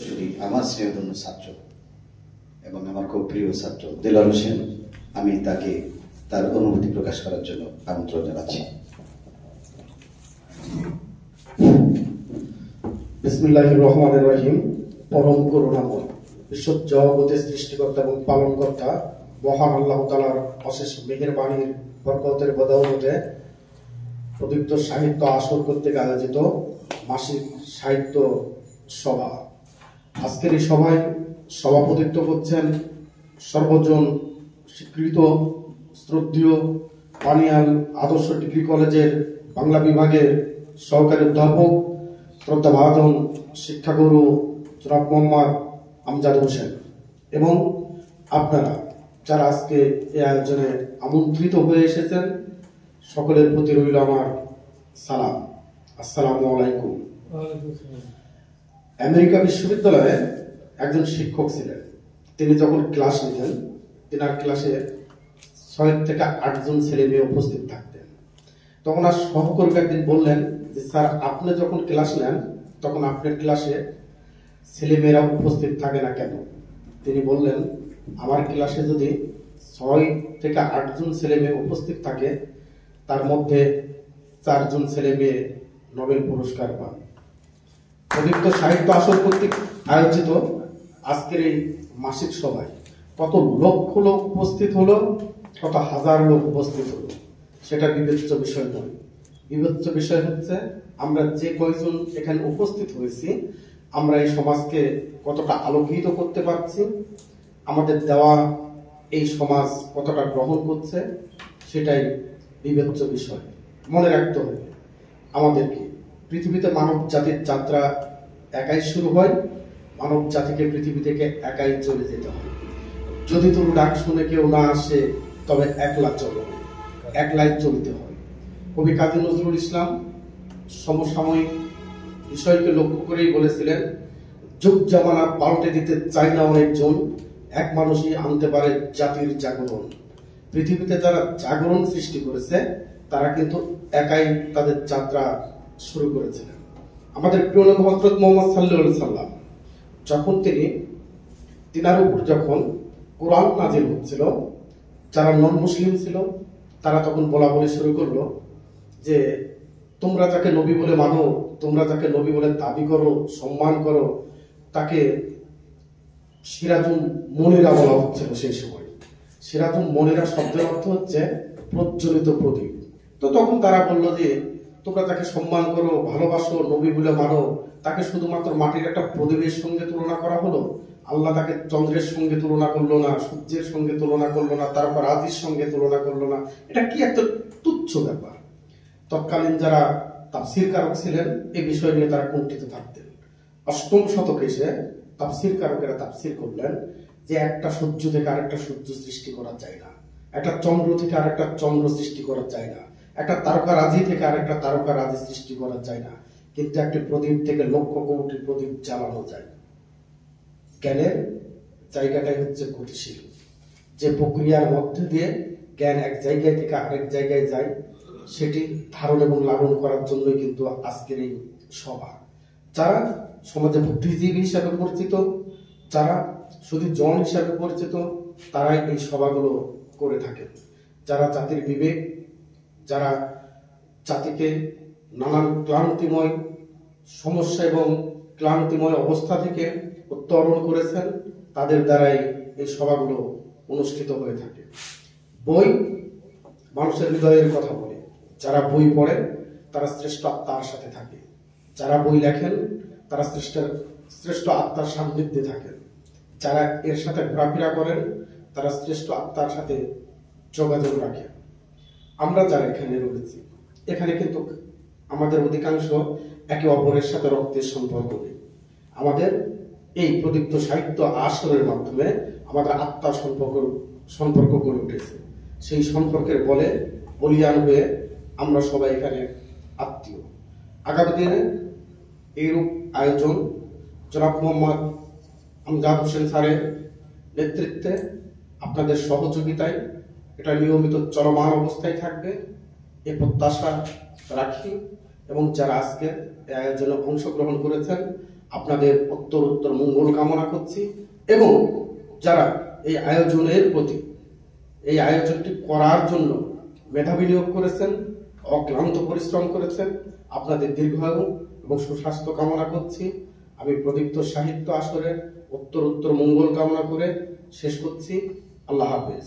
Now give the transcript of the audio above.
আমার স্নেহধন্য ছাত্র এবং আমার খুব প্রিয় ছাত্র দেলার হোসেন, আমি তাকে তার অনুভূতি প্রকাশ করার জন্য আমন্ত্রণ জানাচ্ছি। বিসমিল্লাহির রহমানির রহিম। পরম করুণাময় বিশ্ব জগতের সৃষ্টিকর্তা এবং পালনকর্তা মহান আল্লাহ তাআলার অশেষ মেহেরবানির বরকতের বদৌলতে প্রদীপ্ত সাহিত্য আসর কর্তৃক আয়োজিত মাসিক সাহিত্য সভা। আজকের এই সভায় সভাপতিত্ব করছেন সর্বজন স্বীকৃত শ্রদ্ধেয় পানিয়াল আদর্শ ডিগ্রি কলেজের বাংলা বিভাগের সহকারী অধ্যাপক শ্রদ্ধাভাজন শিক্ষাগুরু জনাব মোহাম্মদ আমজাদ হোসেন এবং আপনারা যারা আজকে এই আয়োজনে আমন্ত্রিত হয়ে এসেছেন, সকলের প্রতি রইল আমার সালাম। আসসালামু আলাইকুম। আমেরিকা বিশ্ববিদ্যালয়ে একজন শিক্ষক ছিলেন। তিনি যখন ক্লাস নিতেন, তিনার ক্লাসে 6 থেকে 8 জন ছেলে মেয়ে উপস্থিত থাকতেন। তখন আর সহকর্মী একদিন বললেন যে, স্যার, আপনি যখন ক্লাস নেন তখন আপনার ক্লাসে ছেলে মেয়েরা উপস্থিত থাকে না কেন? তিনি বললেন, আমার ক্লাসে যদি 6 থেকে 8 জন ছেলে মেয়ে উপস্থিত থাকে, তার মধ্যে 4 জন ছেলে মেয়ে নোবেল পুরস্কার পান। প্রদীপ্ত সাহিত্য আসর কর্তৃক আয়োজিত আজকের এই মাসিক সভায় কত লক্ষ লোক উপস্থিত হলো, কত হাজার লোক উপস্থিত হলো, সেটা বিবেচ্য বিষয় নয়। বিবেচ্য বিষয় হচ্ছে আমরা যে কয়জন এখানে উপস্থিত হয়েছি, আমরা এই সমাজকে কতটা আলোকিত করতে পারছি, আমাদের দেওয়া এই সমাজ কতটা গ্রহণ করছে, সেটাই বিবেচ্য বিষয়। মনে রাখতে হবে, আমাদেরকে পৃথিবীতে মানব জাতির যাত্রা একাই শুরু হয়, মানব জাতিকে পৃথিবী থেকে একাই চলে যেতে হয়। যদি তোর ডাক শুনে কেউ না আসে, তবে একলা চলো, একলাই চলতে হয়। কবি কাজী নজরুল ইসলাম সমসাময়িক বিষয়কে লক্ষ্য করেই বলেছিলেন, যুগ জামানা পাল্টে দিতে চায় না অনেকজন, এক মানুষই আনতে পারে জাতির জাগরণ। পৃথিবীতে যারা জাগরণ সৃষ্টি করেছে, তারা কিন্তু একাই তাদের যাত্রা শুরু করেছিলেন। আমাদের প্রিয় নবী হযরত মুহাম্মদ সাল্লাল্লাহু আলাইহি সাল্লাম যখন তিনার উপর যখন কোরআন নাযিল হচ্ছিল, যারা নন মুসলিম ছিল তারা তখন বলা বলে শুরু করলো যে, তোমরা যাকে নবী বলে মানো, তোমরা যাকে নবী বলে দাবি করো, সম্মান করো, তাকে সিরাজুল মুনিরা বলা হচ্ছিল সেই সময়। সিরাজুল মুনিরা শব্দের অর্থ হচ্ছে প্রজ্বলিত প্রদীপ। তো তখন তারা বলল যে, তোমরা যাকে সম্মান করো, ভালোবাসো, নবী বলে মানো, তাকে শুধুমাত্র মাটির একটা প্রদীপের সঙ্গে তুলনা করা হলো? আল্লাহ তাকে চন্দ্রের সঙ্গে তুলনা করলো না, সূর্যের সঙ্গে তুলনা করলো না, তারপর রাজির সঙ্গে তুলনা করলো না? এটা কি একটা তুচ্ছ ব্যাপার। তৎকালীন যারা তাফসীর কারক ছিলেন, এই বিষয় নিয়ে তারা কুণ্ঠিত থাকতেন। 8ম শতকে এসে তাফসীর কারকেরা তাফসীর করলেন যে, একটা সূর্য থেকে আরেকটা সূর্য সৃষ্টি করা যায় না, একটা চন্দ্র থেকে আরেকটা চন্দ্র সৃষ্টি করা যায় না, একটা তারকা রাজি থেকে আরেকটা তারকা রাজি সৃষ্টি করা যায় না, কিন্তু একটি প্রদীপ থেকে লক্ষ কোটি প্রদীপ জ্বালানো যায়। জ্ঞানের জায়গাটাই হচ্ছে গতিশীল। যে প্রক্রিয়ার মধ্যে দিয়ে জ্ঞান এক জায়গায় থেকে আরেক জায়গায় যায়, সেটি ধারণ এবং লালন করার জন্যই কিন্তু আজকের এই সভা। যারা সমাজে বুদ্ধিজীবী হিসাবে পরিচিত, যারা শুধু জন হিসাবে পরিচিত, তারাই এই সভাগুলো করে থাকেন। যারা জাতির বিবেক, যারা জাতিকে নানান ক্লান্তিময় সমস্যা এবং ক্লান্তিময় অবস্থা থেকে উত্তরণ করেছেন, তাদের দ্বারাই এই সভাগুলো অনুষ্ঠিত হয়ে থাকে। বই মানুষের হৃদয়ের কথা বলে। যারা বই পড়েন তারা শ্রেষ্ঠ আত্মার সাথে থাকে, যারা বই লেখেন তারা শ্রেষ্ঠ আত্মার সান্নিধ্যে থাকেন, যারা এর সাথে ঘোরাফেরা করেন তারা শ্রেষ্ঠ আত্মার সাথে যোগাযোগ রাখেন। আমরা যারা এখানে রয়েছি, এখানে কিন্তু আমাদের অধিকাংশ একে অপরের সাথে রক্তের সম্পর্ক নেই। আমাদের এই প্রদীপ্ত সাহিত্য আসরের মাধ্যমে আমাদের আত্মার সম্পর্ক গড়ে উঠেছে। সেই সম্পর্কের বলে বলিয়ান হয়ে আমরা সবাই এখানে আত্মীয়। আগামী দিনে এইরূপ আয়োজন জনাব মোহাম্মদ আমজাদ হোসেন স্যারের নেতৃত্বে, আপনাদের সহযোগিতায় এটা নিয়মিত চলমান অবস্থায় থাকবে, এ প্রত্যাশা রাখি। এবং যারা আজকে এই আয়োজনে অংশগ্রহণ করেছেন, আপনাদের উত্তর মঙ্গল কামনা করছি এবং যারা এই আয়োজনের প্রতি এই আয়োজনটি করার জন্য মেধা বিনিয়োগ করেছেন, অক্লান্ত পরিশ্রম করেছেন, আপনাদের দীর্ঘায়ু এবং সুস্বাস্থ্য কামনা করছি। আমি প্রদীপ্ত সাহিত্য আসরের উত্তর মঙ্গল কামনা করে শেষ করছি। আল্লাহ হাফেজ।